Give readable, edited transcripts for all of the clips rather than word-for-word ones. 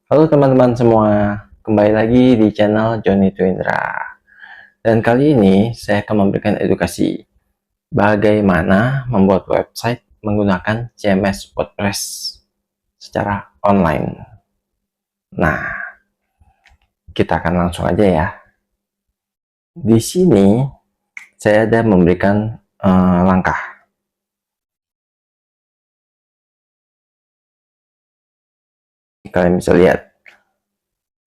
Halo teman-teman semua, kembali lagi di channel Johnny Twindra. Dan kali ini saya akan memberikan edukasi bagaimana membuat website menggunakan CMS WordPress secara online. Nah, kita akan langsung aja ya. Di sini saya ada memberikan langkah. Kalian bisa lihat.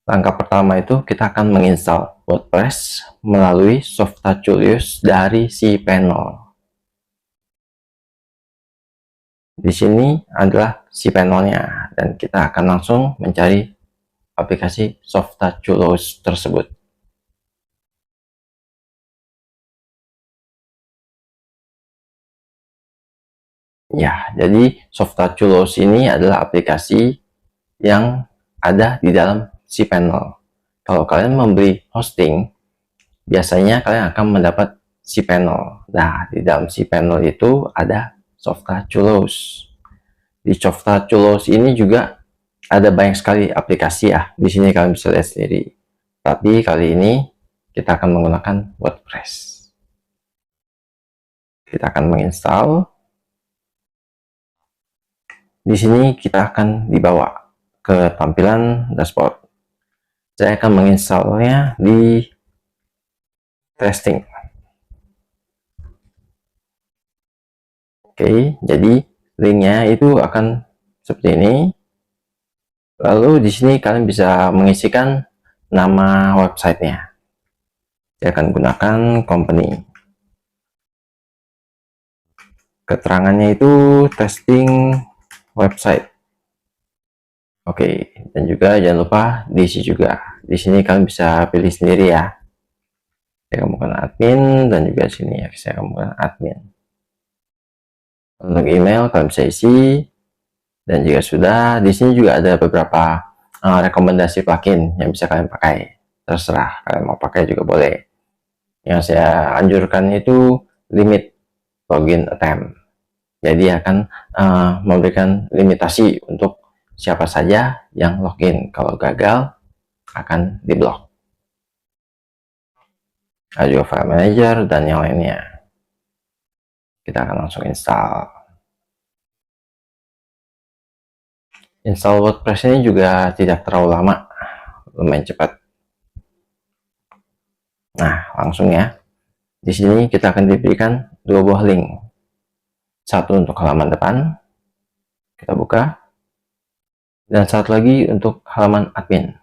Langkah pertama itu kita akan menginstal WordPress melalui Softa Julius dari cPanel. Di sini adalah cPanel-nya dan kita akan langsung mencari aplikasi Softa Julius tersebut. Ya, jadi Softa Julius ini adalah aplikasi yang ada di dalam cPanel. Kalau kalian membeli hosting, biasanya kalian akan mendapat cPanel. Nah, di dalam cPanel itu ada Softa Julius. Di Softa Julius ini juga ada banyak sekali aplikasi ya. Di sini kalian bisa lihat sendiri. Tapi kali ini kita akan menggunakan WordPress. Kita akan menginstal. Di sini kita akan dibawa ke tampilan dashboard. Saya akan menginstalnya di testing. Oke, jadi linknya itu akan seperti ini. Lalu di sini kalian bisa mengisikan nama websitenya. Saya akan gunakan company. Keterangannya itu testing website. Oke, dan juga jangan lupa diisi juga. Di sini kalian bisa pilih sendiri ya. Saya akan bukan admin dan juga sini ya saya akan bukan admin. Untuk email kalian bisa isi dan jika sudah di sini juga ada beberapa rekomendasi plugin yang bisa kalian pakai. Terserah kalian mau pakai juga boleh. Yang saya anjurkan itu limit login attempt. Jadi akan memberikan limitasi untuk siapa saja yang login. Kalau gagal akan diblok. Ada juga file manager dan yang lainnya. Kita akan langsung install. Install WordPress ini juga tidak terlalu lama, lumayan cepat. Nah, langsung ya. Di sini kita akan diberikan dua buah link. Satu untuk halaman depan, kita buka. Dan satu lagi untuk halaman admin.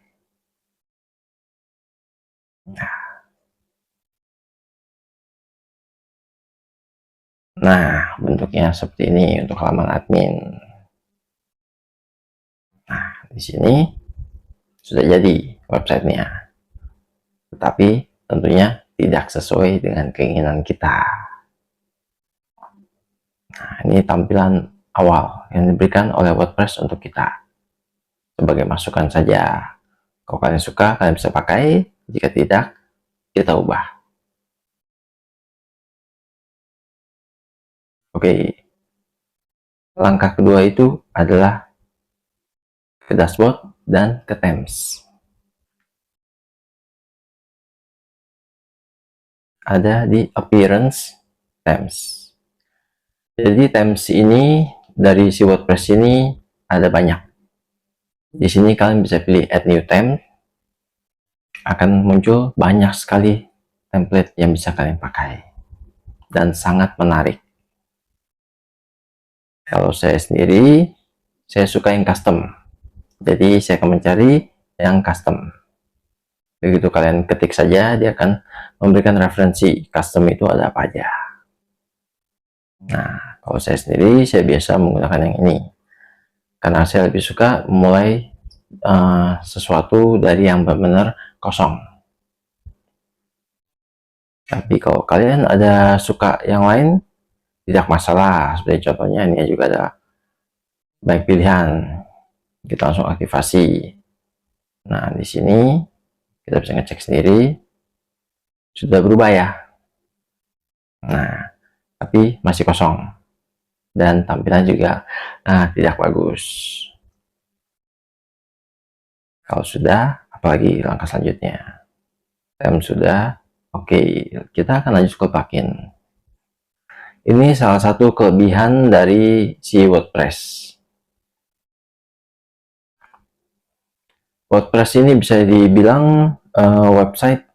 Nah, bentuknya seperti ini untuk halaman admin. Nah, di sini sudah jadi websitenya. Tetapi tentunya tidak sesuai dengan keinginan kita. Nah, ini tampilan awal yang diberikan oleh WordPress untuk kita. Sebagai masukan saja. Kalau kalian suka, kalian bisa pakai. Jika tidak, kita ubah. Oke. Langkah kedua itu adalah ke dashboard dan ke themes. Ada di appearance themes. Jadi themes ini dari si WordPress ini ada banyak. Di sini kalian bisa pilih add new theme. Akan muncul banyak sekali template yang bisa kalian pakai. Dan sangat menarik. Kalau saya sendiri, saya suka yang custom. Jadi saya akan mencari yang custom. Begitu kalian ketik saja, dia akan memberikan referensi custom itu ada apa aja. Nah, kalau saya sendiri, saya biasa menggunakan yang ini. Karena saya lebih suka memulai sesuatu dari yang benar-benar kosong. Tapi kalau kalian ada suka yang lain, tidak masalah. Seperti contohnya ini juga ada banyak pilihan. Kita langsung aktivasi. Nah, di sini kita bisa ngecek sendiri. Sudah berubah ya. Nah, tapi masih kosong. dan tampilan juga tidak bagus. Kalau sudah, apalagi langkah selanjutnya? Sudah, oke, kita akan lanjut ke plugin. Ini salah satu kelebihan dari si WordPress. WordPress ini bisa dibilang website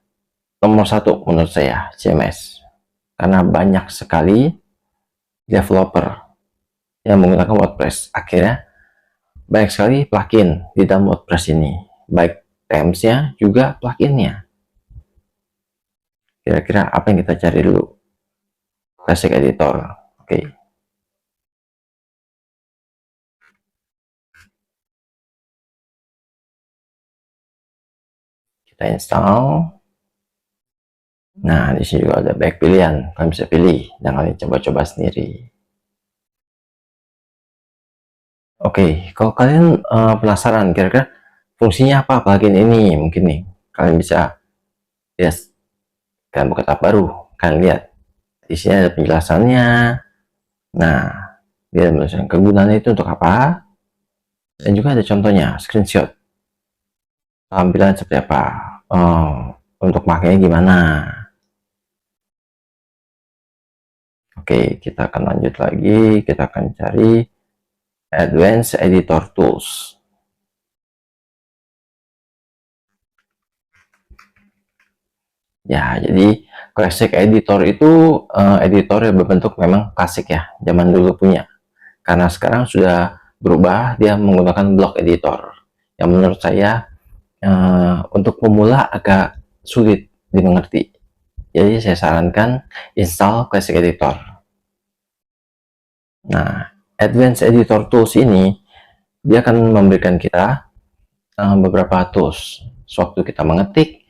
nomor satu menurut saya, CMS, karena banyak sekali developer yang menggunakan WordPress. Akhirnya banyak sekali plugin di dalam WordPress ini, baik themes-nya juga plugin-nya. Kira-kira apa yang kita cari dulu? Classic Editor. Oke. Kita install. Nah, di sini juga ada banyak pilihan. Kalian bisa pilih dan kalian coba-coba sendiri. Oke, kalau kalian penasaran kira-kira fungsinya apa plugin ini, mungkin nih kalian bisa kalian buka tab baru, kalian lihat di sini ada penjelasannya. Nah, dia menjelaskan kegunaannya itu untuk apa, dan juga ada contohnya, screenshot tampilan seperti apa, untuk makanya gimana. Oke, kita akan lanjut lagi, kita akan cari Advanced Editor Tools. Ya, jadi Classic Editor itu editor yang berbentuk memang klasik ya, zaman dulu punya. Karena sekarang sudah berubah, dia menggunakan block editor. Yang menurut saya untuk pemula agak sulit dimengerti. Jadi saya sarankan install Classic Editor. Nah, Advanced Editor Tools ini dia akan memberikan kita beberapa tools. Sewaktu kita mengetik,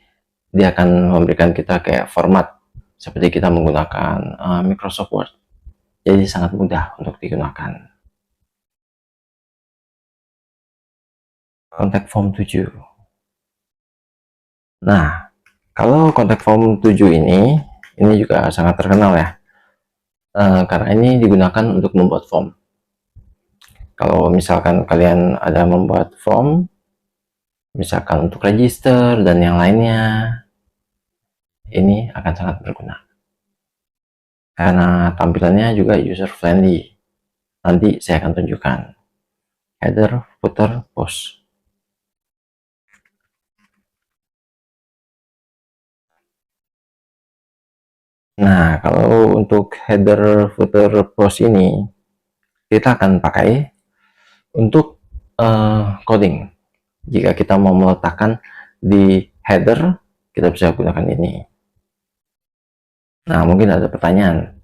dia akan memberikan kita kayak format seperti kita menggunakan Microsoft Word. Jadi sangat mudah untuk digunakan. Contact Form 7. Nah, kalau Contact Form 7 ini juga sangat terkenal ya. Karena ini digunakan untuk membuat form. Kalau misalkan kalian ada membuat form, misalkan untuk register dan yang lainnya, ini akan sangat berguna. Karena tampilannya juga user friendly. Nanti saya akan tunjukkan. Header, footer, post. Nah, kalau untuk header, footer, post ini, kita akan pakai untuk coding. Jika kita mau meletakkan di header, kita bisa gunakan ini. Nah, mungkin ada pertanyaan,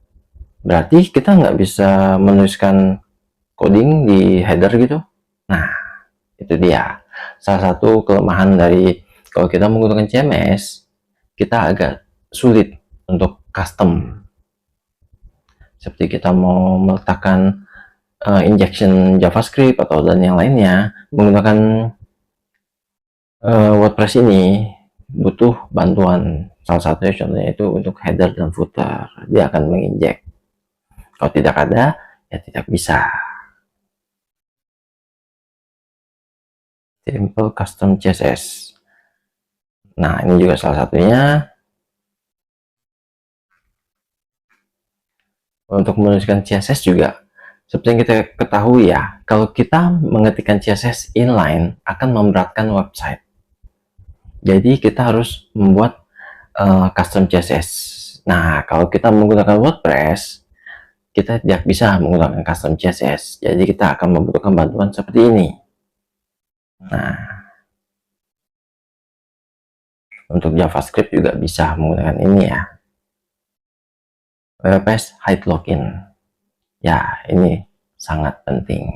berarti kita nggak bisa menuliskan coding di header gitu? Nah, itu dia. Salah satu kelemahan dari kalau kita menggunakan CMS, kita agak sulit untuk custom. Seperti kita mau meletakkan injection JavaScript atau dan yang lainnya, menggunakan WordPress ini butuh bantuan. Salah satunya contohnya itu untuk header dan footer, dia akan menginjek. Kalau tidak ada, ya tidak bisa. Simple Custom CSS. Nah, ini juga salah satunya. Untuk menuliskan CSS juga, seperti yang kita ketahui ya, kalau kita mengetikkan CSS inline akan memberatkan website. Jadi kita harus membuat custom CSS. Nah, kalau kita menggunakan WordPress, kita tidak bisa menggunakan custom CSS. Jadi kita akan membutuhkan bantuan seperti ini. Nah, untuk JavaScript juga bisa menggunakan ini ya. WordPress hide login. Ya, ini sangat penting.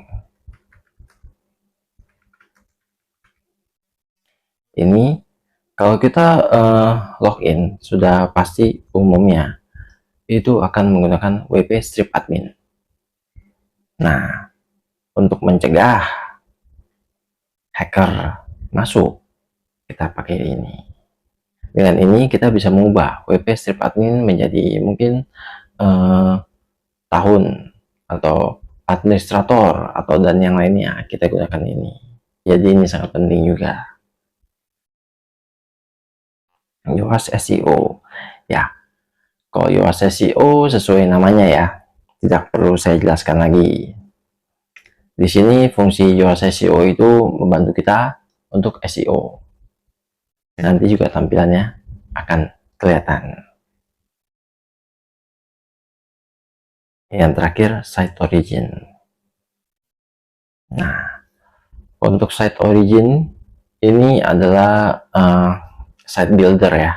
Ini kalau kita login, sudah pasti umumnya itu akan menggunakan WP strip admin. Nah, untuk mencegah hacker masuk, kita pakai ini. Dengan ini kita bisa mengubah WP strip admin menjadi mungkin tahun atau administrator atau dan yang lainnya, kita gunakan ini. Jadi ini sangat penting juga. Yoast SEO. Ya, kalau Yoast SEO sesuai namanya ya, tidak perlu saya jelaskan lagi. Di sini fungsi Yoast SEO itu membantu kita untuk SEO. Nanti juga tampilannya akan kelihatan. Yang terakhir, site origin. Nah, untuk site origin ini adalah site builder ya.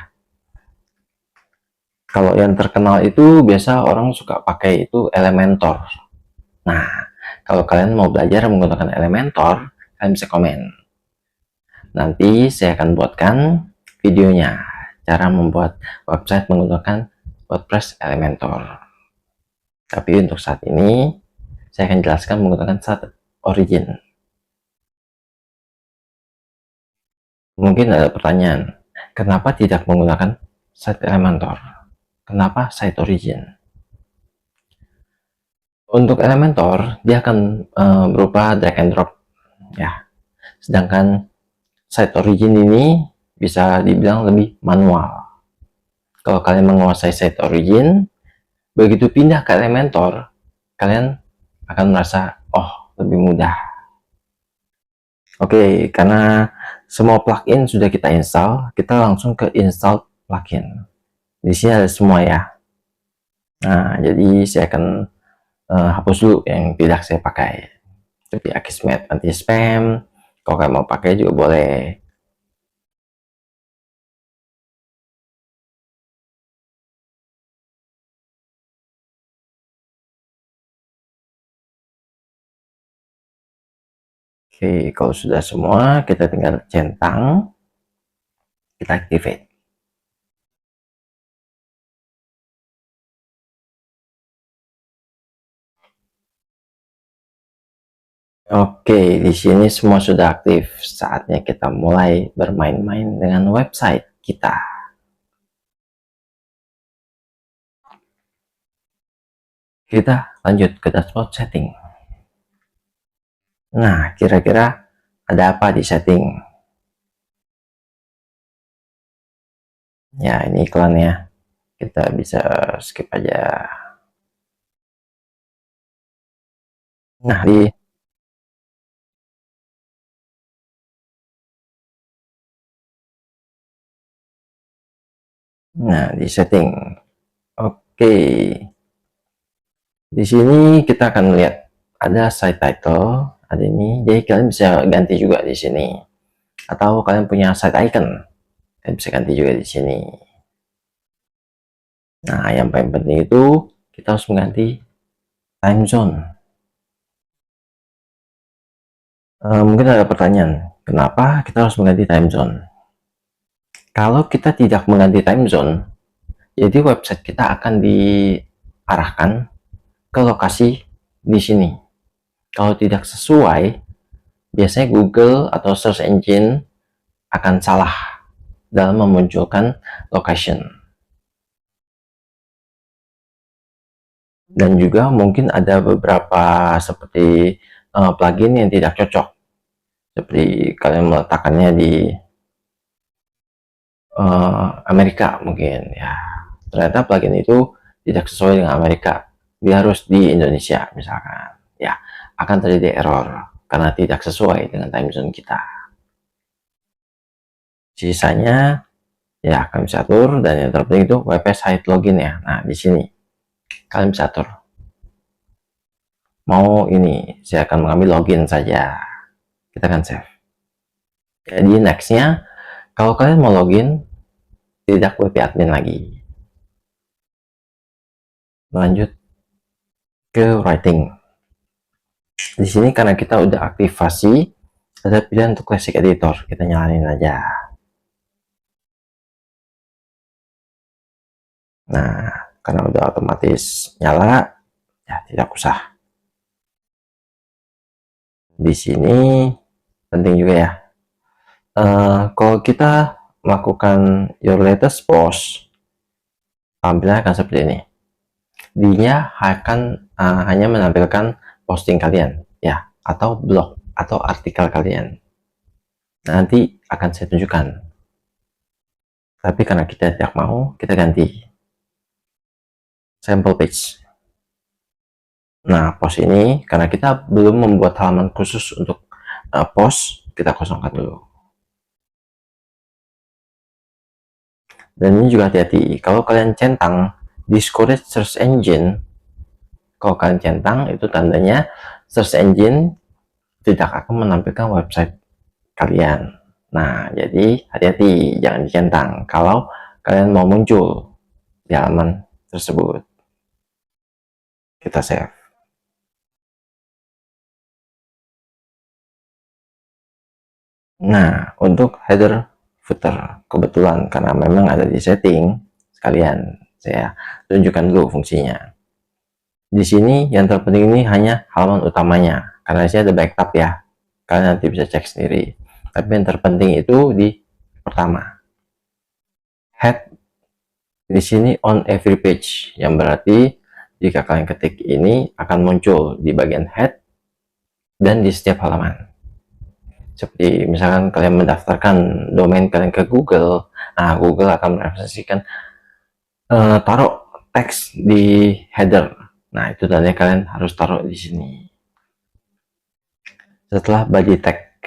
Kalau yang terkenal itu biasa orang suka pakai itu Elementor. Nah, kalau kalian mau belajar menggunakan Elementor, kalian bisa komen. Nanti saya akan buatkan videonya, cara membuat website menggunakan WordPress Elementor. Tapi untuk saat ini, saya akan jelaskan menggunakan site origin. Mungkin ada pertanyaan, kenapa tidak menggunakan site Elementor? Kenapa site origin? Untuk Elementor, dia akan berupa drag and drop ya. Sedangkan site origin ini bisa dibilang lebih manual. Kalau kalian menguasai site origin, begitu pindah ke Elementor, kalian akan merasa, oh, lebih mudah. Oke, karena semua plugin sudah kita install, kita langsung ke install plugin. Di sini ada semua ya. Nah, jadi saya akan hapus dulu yang tidak saya pakai. Seperti Akismet anti-spam. Kalau kalian mau pakai juga boleh. Oke, kalau sudah semua, kita tinggal centang, kita activate. Oke, di sini semua sudah aktif. Saatnya kita mulai bermain-main dengan website kita. Kita lanjut ke dashboard setting. Nah, kira-kira ada apa di setting? Ya, ini iklan ya. Kita bisa skip aja. Nah, di setting. Oke. Di sini kita akan lihat ada site title, ada ini. Jadi kalian bisa ganti juga di sini. Atau kalian punya site icon, kalian bisa ganti juga di sini. Nah, yang paling penting itu kita harus mengganti time zone. Mungkin ada pertanyaan, kenapa kita harus mengganti time zone? Kalau kita tidak mengganti time zone, jadi website kita akan diarahkan ke lokasi di sini. Kalau tidak sesuai, biasanya Google atau search engine akan salah dalam memunculkan location. Dan juga mungkin ada beberapa seperti plugin yang tidak cocok. Seperti kalian meletakkannya di Amerika mungkin ya. Ternyata plugin itu tidak sesuai dengan Amerika. Dia harus di Indonesia misalkan. Ya, akan terjadi error karena tidak sesuai dengan time zone kita. Sisanya ya kalian bisa atur, dan yang terpenting itu WP site login ya. Nah, di sini kalian bisa atur. Mau ini, saya akan mengambil login saja. Kita akan save. Jadi nextnya, kalau kalian mau login, tidak WP admin lagi. Lanjut ke writing. Di sini karena kita udah aktivasi, ada pilihan untuk classic editor, kita nyalain aja. Nah, karena udah otomatis nyala, ya tidak usah. Di sini penting juga ya. Kalau kita melakukan your latest post, tampilannya akan seperti ini. Dia akan hanya menampilkan posting kalian ya, atau blog atau artikel kalian. Nanti akan saya tunjukkan. Tapi karena kita tidak mau, kita ganti sample page. Nah, post ini karena kita belum membuat halaman khusus untuk post, kita kosongkan dulu. Dan ini juga hati-hati, kalau kalian centang discourage search engine, kalau kalian centang itu tandanya search engine tidak akan menampilkan website kalian. Nah, jadi hati-hati, jangan dicentang kalau kalian mau muncul di halaman tersebut. Kita save. Nah, untuk header footer, kebetulan karena memang ada di setting, sekalian saya tunjukkan dulu fungsinya. Di sini yang terpenting ini hanya halaman utamanya, karena di sini ada backup ya, kalian nanti bisa cek sendiri. Tapi yang terpenting itu di pertama, head. Di sini on every page, yang berarti jika kalian ketik ini akan muncul di bagian head dan di setiap halaman. Seperti misalkan kalian mendaftarkan domain kalian ke Google, nah Google akan mereferensikan taruh teks di header. Nah itu tandanya kalian harus taruh di sini. Setelah body tag,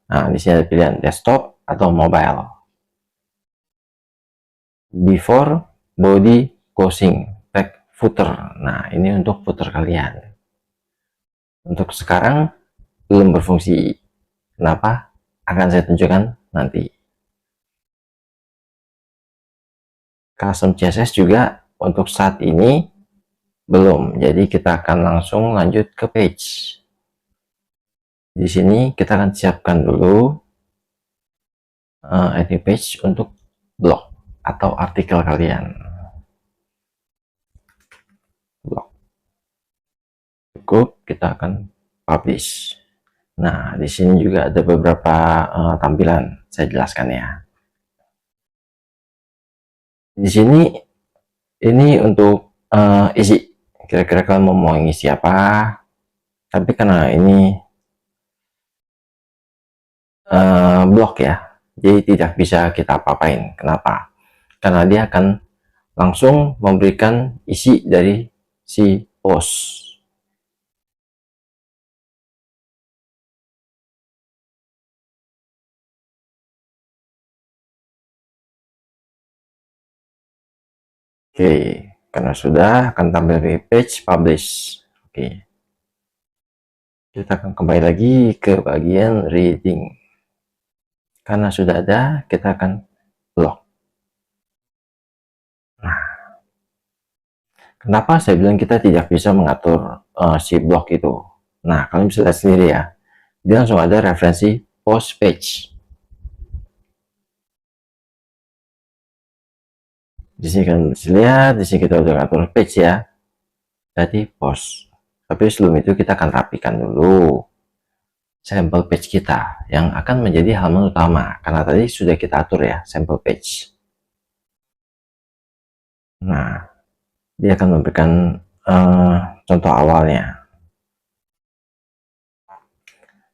nah di sini ada pilihan desktop atau mobile. Before body closing tag footer. Nah ini untuk footer kalian. Untuk sekarang belum berfungsi. Kenapa? Akan saya tunjukkan nanti. Custom CSS juga untuk saat ini belum. Jadi kita akan langsung lanjut ke page. Di sini kita akan siapkan dulu edit page untuk blog atau artikel kalian. Blog. Cukup, kita akan publish. Nah, di sini juga ada beberapa tampilan, saya jelaskan ya. Di sini ini untuk isi, kira-kira kalian mau ngisi apa. Tapi karena ini blog ya, jadi tidak bisa kita apa-apain. Kenapa? Karena dia akan langsung memberikan isi dari si post. Oke, karena sudah akan tampil di page publish. Oke, kita akan kembali lagi ke bagian reading. Karena sudah ada, kita akan blog. Nah, kenapa saya bilang kita tidak bisa mengatur si blog itu? Nah, kalian bisa lihat sendiri ya. Dia langsung ada referensi post page. Di sini kan bisa lihat, di sini kita udah atur page ya. Jadi post. Tapi sebelum itu kita akan rapikan dulu sampel page kita yang akan menjadi halaman utama. Karena tadi sudah kita atur ya sampel page. Nah, dia akan memberikan contoh awalnya.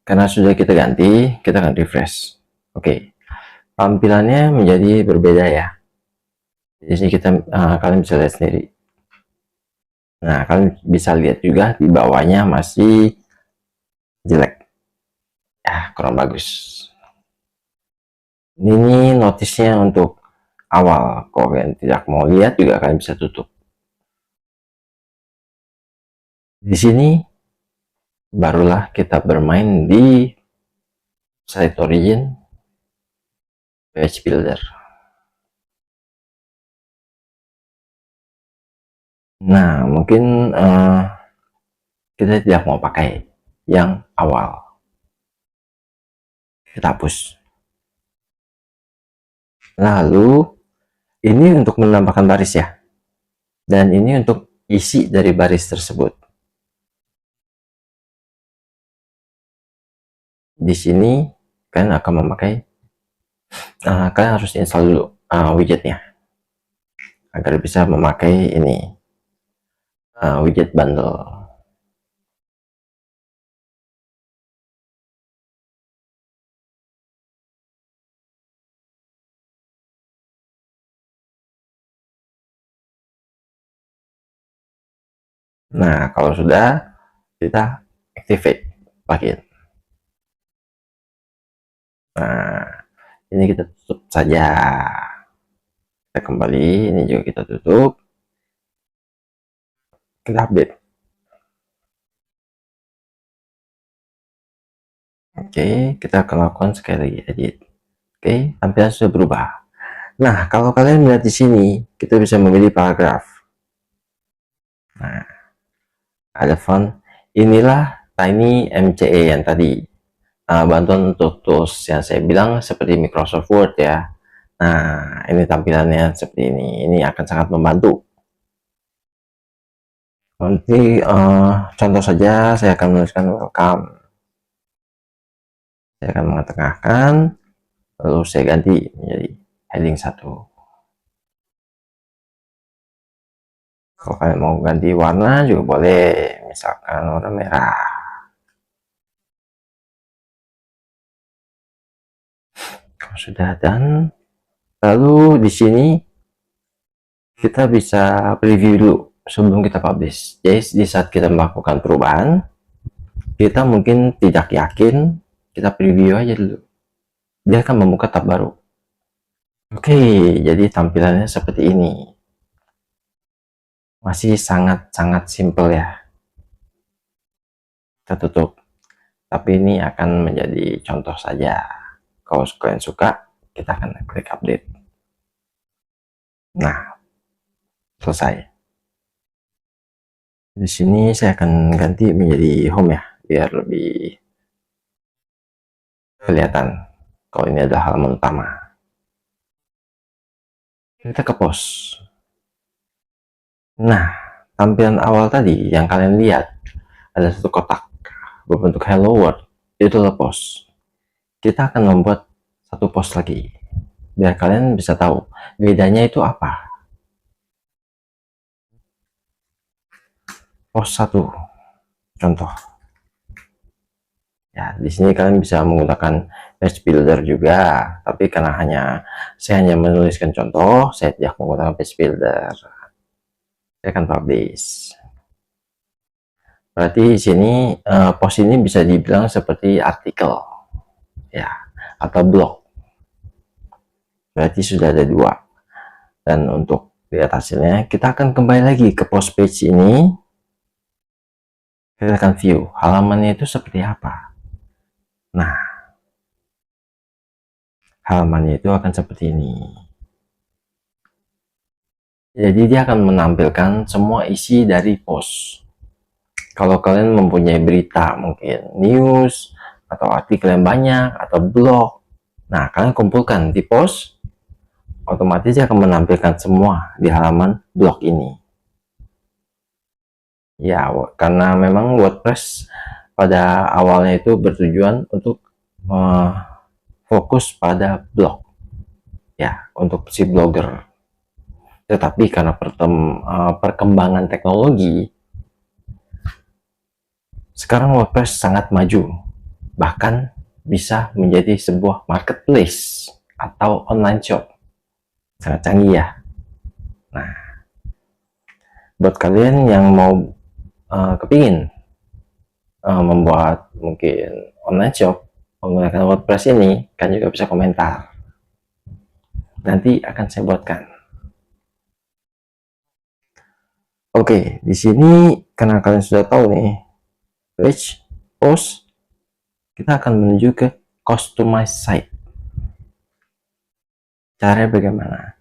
Karena sudah kita ganti, kita akan refresh. Oke, tampilannya menjadi berbeda ya. Di sini kita kalian bisa lihat sendiri. Nah, kalian bisa lihat juga di bawahnya masih jelek. Ya, kurang bagus. Ini notisnya untuk awal. Kalau kalian tidak mau lihat juga kalian bisa tutup. Di sini barulah kita bermain di site origin page builder. Nah, mungkin kita tidak mau pakai yang awal. Kita hapus. Lalu ini untuk menambahkan baris ya. Dan ini untuk isi dari baris tersebut. Di sini kalian akan memakai kalian harus install dulu widgetnya agar bisa memakai ini widget bundle. Nah, kalau sudah, kita activate plugin. Nah, ini kita tutup saja. Kita kembali, ini juga kita tutup. Kita update. Oke, kita akan lakukan sekali lagi edit. Oke, tampilan sudah berubah. Nah, kalau kalian melihat di sini, kita bisa memilih paragraf. Nah, ada font. Inilah Tiny MCE yang tadi. Bantuan untuk tools yang saya bilang seperti Microsoft Word ya. Nah, ini tampilannya seperti ini. Ini akan sangat membantu. Nanti contoh saja, saya akan menuliskan welcome. Saya akan mengetengahkan, lalu saya ganti menjadi heading 1. Kalau kalian mau ganti warna juga boleh, misalkan warna merah. Kalau sudah, dan lalu di sini kita bisa preview dulu sebelum kita publish. Jadi di saat kita melakukan perubahan, kita mungkin tidak yakin, kita preview aja dulu. Dia akan membuka tab baru. Oke, jadi tampilannya seperti ini. Masih sangat-sangat simple ya. Kita tutup. Tapi ini akan menjadi contoh saja. Kalau kalian suka, kita akan klik update. Nah, selesai. Di sini saya akan ganti menjadi home ya, biar lebih kelihatan kalau ini adalah halaman utama. Kita ke post. Nah, tampilan awal tadi yang kalian lihat ada satu kotak berbentuk hello world, itu adalah post. Kita akan membuat satu post lagi biar kalian bisa tahu bedanya itu apa. Post 1 contoh ya, di sini kalian bisa menggunakan page builder juga, tapi karena saya hanya menuliskan contoh, saya tidak menggunakan page builder. Saya akan publish. Berarti di sini post ini bisa dibilang seperti artikel ya, atau blog. Berarti sudah ada 2. Dan untuk lihat hasilnya, kita akan kembali lagi ke post page ini. Kita akan view halamannya itu seperti apa. Nah, halamannya itu akan seperti ini. Jadi dia akan menampilkan semua isi dari post. Kalau kalian mempunyai berita, mungkin news, atau artikel yang banyak, atau blog, nah kalian kumpulkan di post, otomatis dia akan menampilkan semua di halaman blog ini. Ya, karena memang WordPress pada awalnya itu bertujuan untuk fokus pada blog ya, untuk si blogger. Tetapi karena perkembangan teknologi, sekarang WordPress sangat maju, bahkan bisa menjadi sebuah marketplace atau online shop. Sangat canggih ya. Nah, buat kalian yang mau kepingin membuat mungkin online shop menggunakan WordPress ini, kan juga bisa komentar. Nanti akan saya buatkan. Oke, di sini karena kalian sudah tahu nih, page, post, kita akan menuju ke customize site. Caranya bagaimana?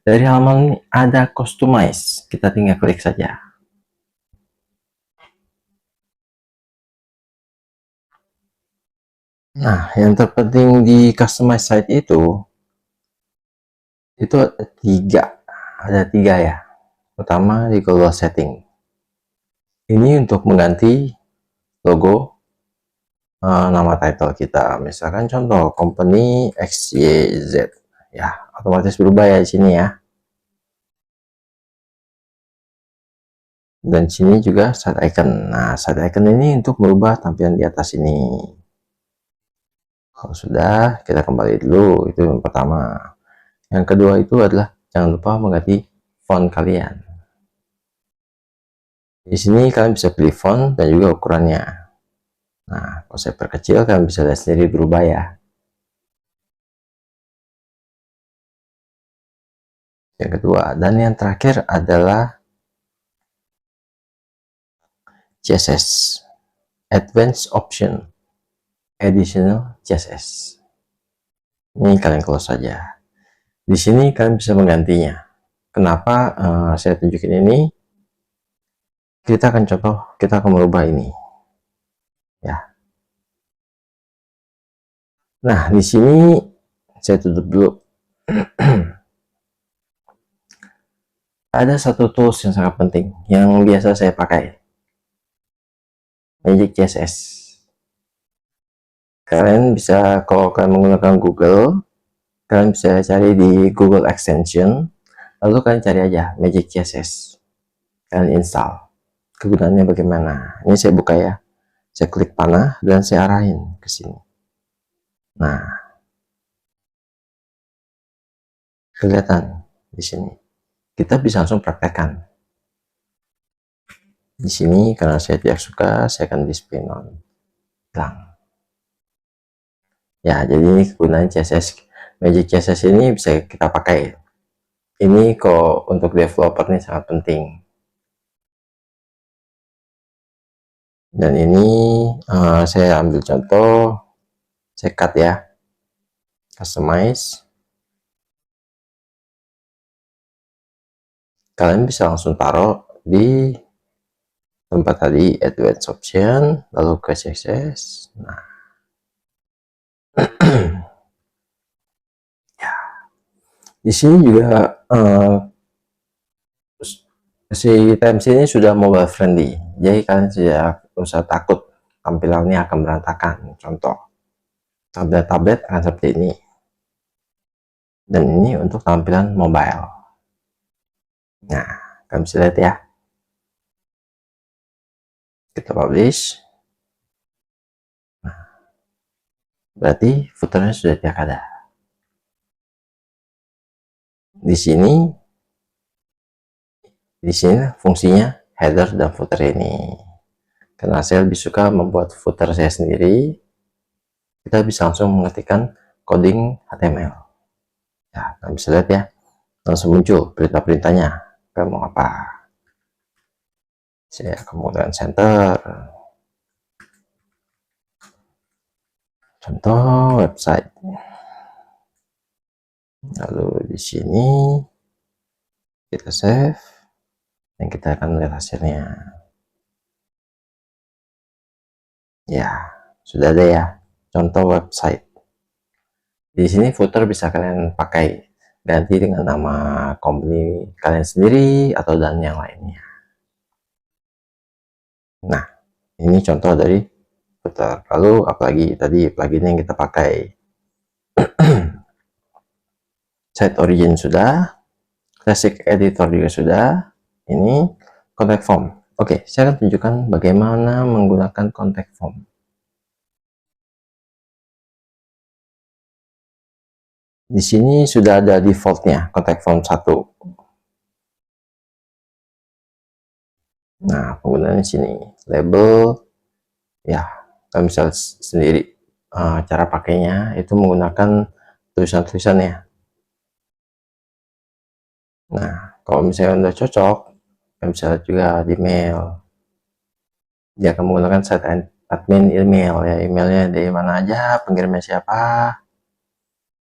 Dari halaman ini ada customize, kita tinggal klik saja. Nah, yang terpenting di customize site itu ada tiga ya. Pertama di global setting. Ini untuk mengganti logo, nama title kita. Misalkan contoh company XYZ ya, otomatis berubah ya di sini ya. Dan sini juga site icon. Nah, site icon ini untuk merubah tampilan di atas ini. Kalau sudah, kita kembali dulu. Itu yang pertama. Yang kedua itu adalah jangan lupa mengganti font kalian. Di sini kalian bisa pilih font dan juga ukurannya. Nah, kalau saya perkecil, kalian bisa lihat sendiri berubah ya. Yang kedua, dan yang terakhir adalah CSS, Advanced Option, Additional CSS. Ini kalian close saja. Di sini kalian bisa menggantinya. Kenapa saya tunjukin ini? Kita akan contoh, kita akan merubah ini. Ya. Nah, di sini saya tutup dulu. Ada satu tools yang sangat penting yang biasa saya pakai, Magic CSS. Kalian bisa, kalau kalian menggunakan Google, kalian bisa cari di Google Extension, lalu kalian cari aja Magic CSS, kalian install. Kegunaannya bagaimana? Ini saya buka ya, saya klik panah dan saya arahin ke sini. Nah, kelihatan di sini. Kita bisa langsung praktekkan. Di sini karena saya tidak suka, saya akan display non. Hilang. Ya, jadi ini kegunaan CSS. Magic CSS ini bisa kita pakai. Ini kok untuk developer ini sangat penting. Dan ini saya ambil contoh, saya cut ya, customize. Kalian bisa langsung taruh di tempat tadi advanced option, lalu ke CSS. Nah, ya. Di sini juga si Times ini sudah mobile friendly, jadi kalian tidak usah takut tampilannya akan berantakan. Contoh, tablet akan seperti ini, dan ini untuk tampilan mobile. Nah, kalian bisa lihat ya. Kita publish. Nah, berarti footernya sudah tidak ada. Di sini fungsinya header dan footer ini. Karena saya lebih suka membuat footer saya sendiri, kita bisa langsung mengetikkan coding HTML. Ya, kalian bisa lihat ya, langsung muncul perintah-perintahnya. Kita mau apa? Saya akan menggunakan center. Contoh website. Lalu di sini kita save dan kita akan lihat hasilnya. Ya, sudah ada ya contoh website. Di sini footer bisa kalian pakai, ganti dengan nama company kalian sendiri atau dan yang lainnya. Nah, ini contoh dari footer. Lalu apalagi tadi plugin yang kita pakai. Site origin sudah, classic editor juga sudah. Ini contact form. Oke, saya akan tunjukkan bagaimana menggunakan contact form. Di sini sudah ada defaultnya contact form 1. Nah, penggunaannya sini label ya, kalian bisa sendiri cara pakainya itu menggunakan tulisan-tulisan ya. Nah, kalau misalnya udah cocok, kalian bisa lihat juga di mail. Dia akan menggunakan site admin email ya, emailnya dari mana aja, pengirimnya siapa,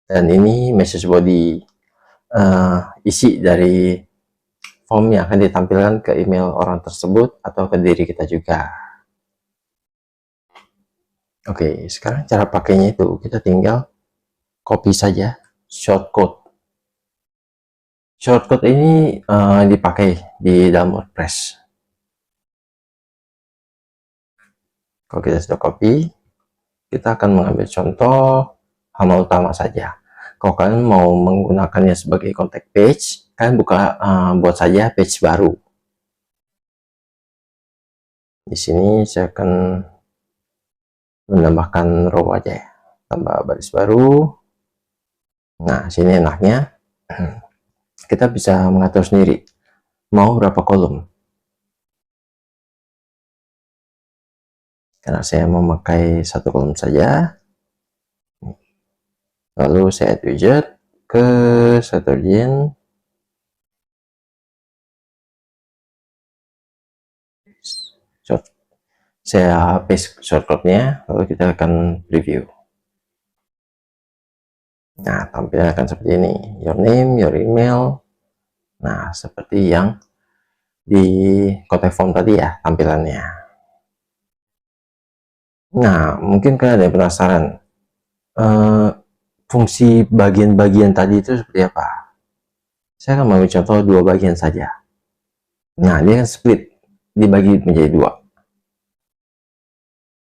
dan ini message body, isi dari form yang akan ditampilkan ke email orang tersebut atau ke diri kita juga. Oke, sekarang cara pakainya itu kita tinggal copy saja shortcode. Shortcode ini dipakai di dalam WordPress. Kalau kita sudah copy, kita akan mengambil contoh halaman utama saja. Kalau kalian mau menggunakannya sebagai contact page, kalian buat saja page baru. Di sini saya akan menambahkan row aja ya, tambah baris baru. Nah, sini enaknya kita bisa mengatur sendiri mau berapa kolom. karena saya memakai satu kolom saja. Lalu saya add widget ke Site Origin. Saya paste shortcutnya, lalu kita akan preview. Nah, tampilan akan seperti ini, your name, your email. Nah, seperti yang di contact form tadi ya tampilannya. Nah, mungkin kalian ada yang penasaran, fungsi bagian-bagian tadi itu seperti apa? Saya akan mengambil contoh dua bagian saja. Nah, dia akan split, dibagi menjadi dua.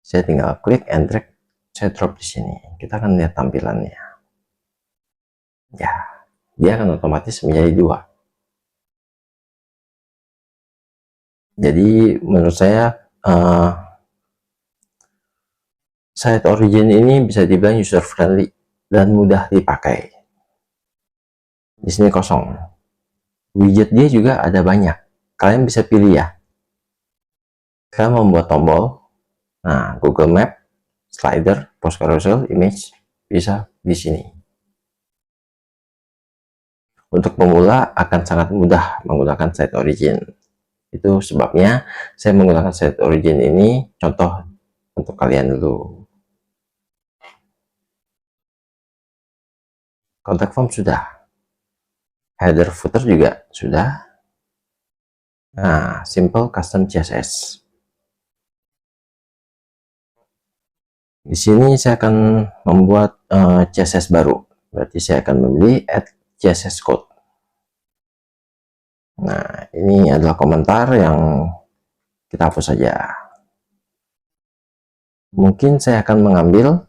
Saya tinggal klik and drag, saya drop di sini. Kita akan lihat tampilannya. Ya, dia akan otomatis menjadi dua. Jadi menurut saya Site Origin ini bisa dibilang user friendly dan mudah dipakai. Di sini kosong. Widget dia juga ada banyak. Kalian bisa pilih ya. Kalian membuat tombol. Nah, Google Map, slider, post carousel, image bisa di sini. Untuk pemula akan sangat mudah menggunakan Site Origin. Itu sebabnya saya menggunakan Site Origin ini contoh untuk kalian dulu. Contact form sudah. Header footer juga sudah. Nah, simple custom CSS. Di sini saya akan membuat CSS baru. Berarti saya akan memilih add CSS code. Nah, ini adalah komentar yang kita hapus saja. Mungkin saya akan mengambil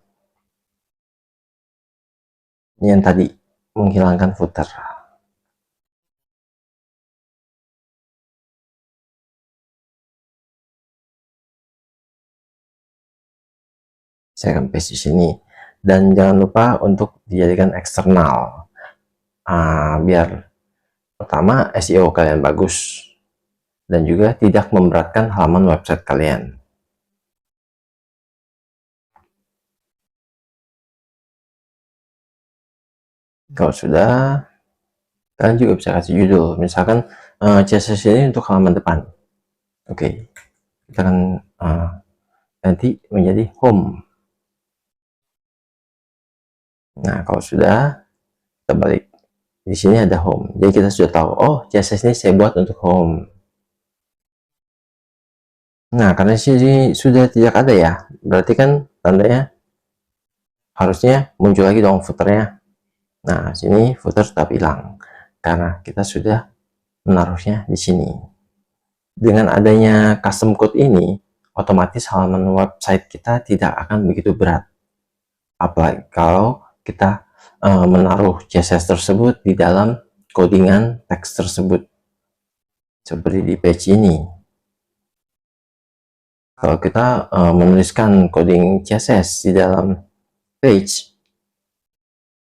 yang tadi, menghilangkan footer. Saya akan paste di sini. Dan jangan lupa untuk dijadikan eksternal. Biar pertama SEO kalian bagus. Dan juga tidak memberatkan halaman website kalian. Kalau sudah, kalian juga bisa kasih judul. Misalkan CSS ini untuk halaman depan. Oke, kita akan nanti menjadi home. Nah, kalau sudah, kita balik. Di sini ada home. Jadi kita sudah tahu, oh CSS ini saya buat untuk home. Nah, karena sini sudah tidak ada ya, berarti kan tandanya harusnya muncul lagi dong footernya. Nah, sini footer tetap hilang karena kita sudah menaruhnya di sini. Dengan adanya custom code ini, otomatis halaman website kita tidak akan begitu berat. Apalagi kalau kita menaruh CSS tersebut di dalam codingan teks tersebut, seperti di page ini. Kalau kita menuliskan coding CSS di dalam page,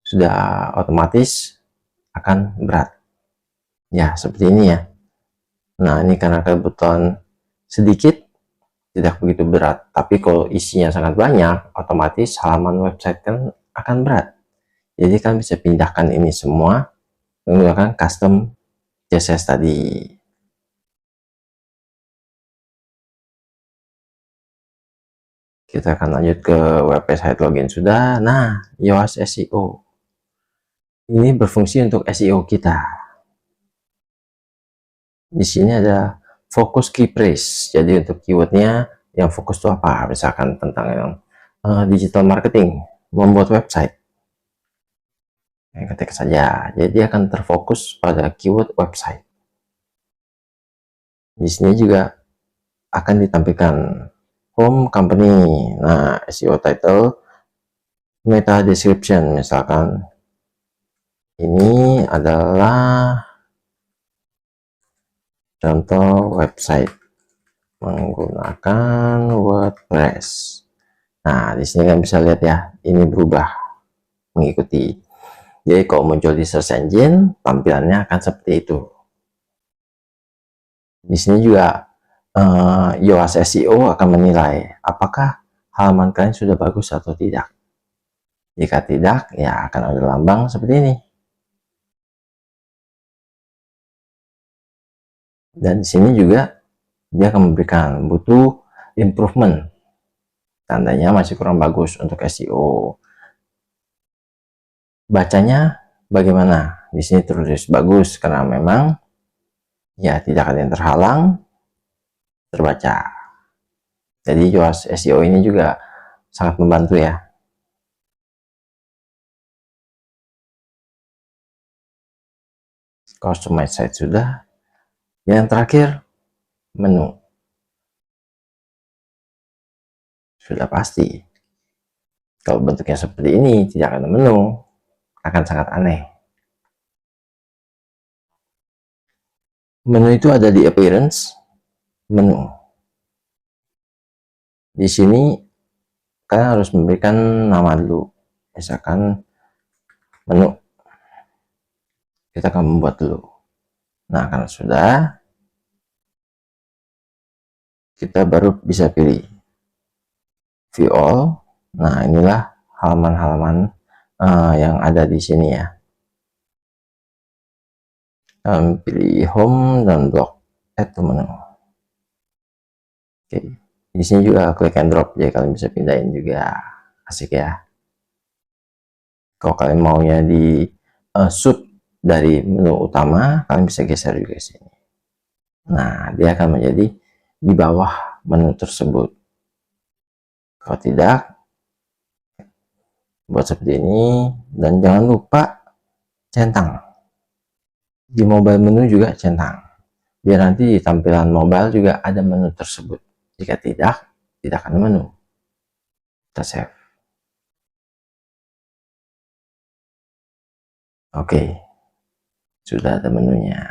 sudah otomatis akan berat. Ya, seperti ini ya. Nah, ini karena kebutuhan sedikit, tidak begitu berat. Tapi kalau isinya sangat banyak, otomatis halaman website kan akan berat. Jadi kan bisa pindahkan ini semua menggunakan custom CSS tadi. Kita akan lanjut ke website login sudah. Nah, Yoast SEO ini berfungsi untuk SEO kita. Di sini ada fokus key phrase. Jadi untuk keywordnya yang fokus itu apa? Misalkan tentang yang digital marketing, membuat website. Ketik saja. Jadi akan terfokus pada keyword website. Di sini juga akan ditampilkan home company. Nah, SEO title, meta description, misalkan ini adalah contoh website menggunakan WordPress. Nah, di sini kan bisa lihat ya, ini berubah mengikuti. Jadi kalau muncul di search engine, tampilannya akan seperti itu. Di sini juga Yoast SEO akan menilai apakah halaman kalian sudah bagus atau tidak. Jika tidak, ya akan ada lambang seperti ini. Dan di sini juga dia akan memberikan butuh improvement, tandanya masih kurang bagus untuk SEO. Bacanya bagaimana? Di sini tertulis bagus karena memang ya tidak ada yang terhalang, terbaca. Jadi Yoast SEO ini juga sangat membantu ya. Customize site sudah. Yang terakhir, menu. Sudah pasti. Kalau bentuknya seperti ini, tidak ada menu, akan sangat aneh. Menu itu ada di appearance, menu. Di sini kalian harus memberikan nama dulu. Misalkan menu. Kita akan membuat dulu. Nah, karena sudah, kita baru bisa pilih view all. Nah, inilah halaman-halaman yang ada di sini ya. Pilih home dan blog, add to menu. Oke, di sini juga klik and drop, jadi kalian bisa pindahin juga, asik ya. Kalau kalian maunya di shoot dari menu utama, kalian bisa geser juga ke sini. Nah, dia akan menjadi di bawah menu tersebut. Kalau tidak, buat seperti ini. Dan jangan lupa centang. Di mobile menu juga centang. Biar nanti di tampilan mobile juga ada menu tersebut. Jika tidak, tidak akan menu. Kita save. Oke. Sudah ada menunya.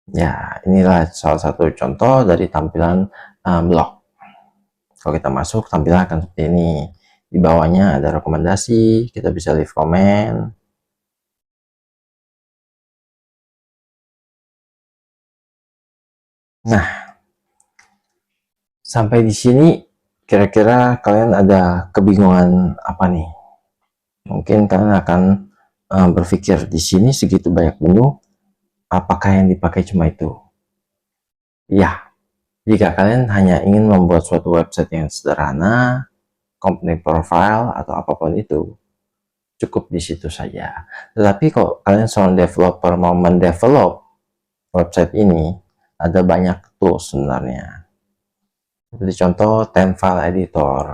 Ya, inilah salah satu contoh dari tampilan blog. Kalau kita masuk, tampilan akan seperti ini. Di bawahnya ada rekomendasi, kita bisa leave comment. Nah, sampai di sini kira-kira kalian ada kebingungan apa nih? Mungkin kalian akan berpikir di sini segitu banyak menu, apakah yang dipakai cuma itu? Ya, jika kalian hanya ingin membuat suatu website yang sederhana, company profile atau apapun itu, cukup di situ saja. Tetapi kalau kalian seorang developer mau mendevelop website ini, ada banyak tools sebenarnya. Seperti contoh Theme Editor.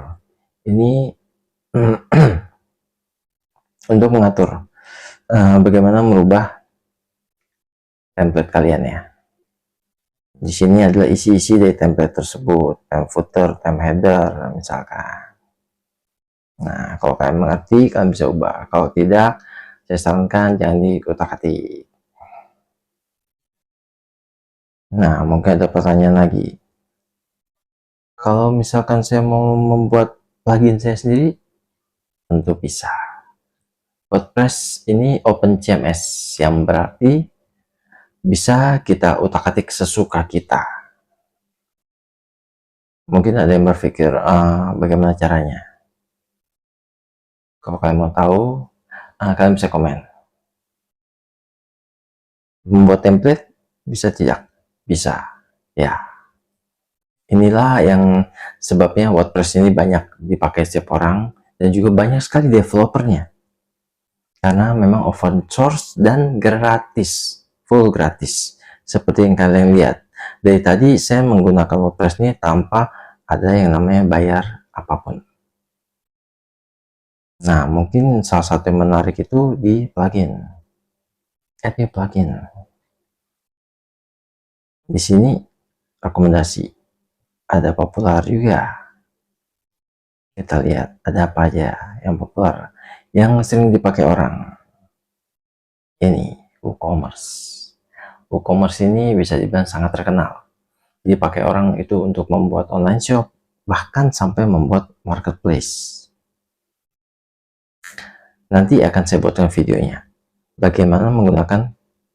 Ini untuk mengatur bagaimana merubah template kalian ya. Di sini adalah isi-isi dari template tersebut, theme footer, theme header, misalkan. Nah, kalau kalian mengerti, kalian bisa ubah. Kalau tidak, saya sarankan jangan diutak-atik. Nah, mungkin ada pertanyaan lagi. Kalau misalkan saya mau membuat plugin saya sendiri, tentu bisa. WordPress ini open CMS, yang berarti bisa kita utak-atik sesuka kita. Mungkin ada yang berpikir, bagaimana caranya? Kalau kalian mau tahu, kalian bisa komen. Membuat template bisa tidak? Bisa. Ya. Inilah yang sebabnya WordPress ini banyak dipakai setiap orang dan juga banyak sekali developernya. Karena memang open source dan gratis. Full gratis. Seperti yang kalian lihat. Dari tadi saya menggunakan WordPress ini tanpa ada yang namanya bayar apapun. Nah, mungkin salah satu yang menarik itu di plugin. Add new plugin. Di sini rekomendasi. Ada populer juga. Kita lihat ada apa aja yang populer, yang sering dipakai orang. Ini WooCommerce. WooCommerce ini bisa dibilang sangat terkenal. Dipakai orang itu untuk membuat online shop, bahkan sampai membuat marketplace. Nanti akan saya buatkan videonya. bagaimana menggunakan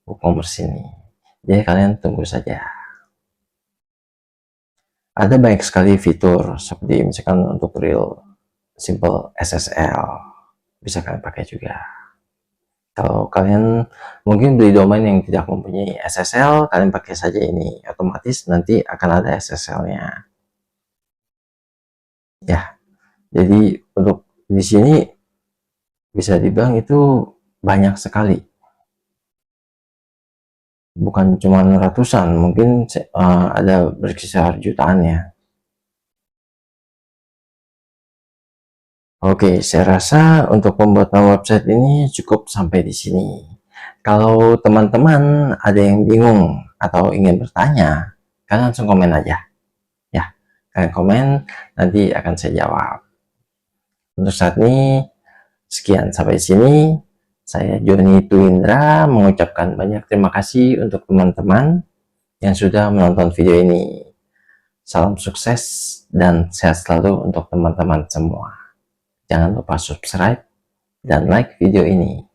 WooCommerce ini. Jadi kalian tunggu saja. Ada banyak sekali fitur seperti misalkan untuk real simple SSL bisa kalian pakai juga. Kalau kalian mungkin beli domain yang tidak mempunyai SSL, kalian pakai saja ini, otomatis nanti akan ada SSL-nya. Ya, jadi untuk di sini bisa dibilang itu banyak sekali, bukan cuma ratusan, mungkin ada berkisar jutaan ya. Oke, saya rasa untuk pembuatan website ini cukup sampai di sini. Kalau teman-teman ada yang bingung atau ingin bertanya, kalian langsung komen aja. Ya, kalian komen, nanti akan saya jawab. Untuk saat ini, sekian sampai sini. Saya Joni Tuindra mengucapkan banyak terima kasih untuk teman-teman yang sudah menonton video ini. Salam sukses dan sehat selalu untuk teman-teman semua. Jangan lupa subscribe dan like video ini.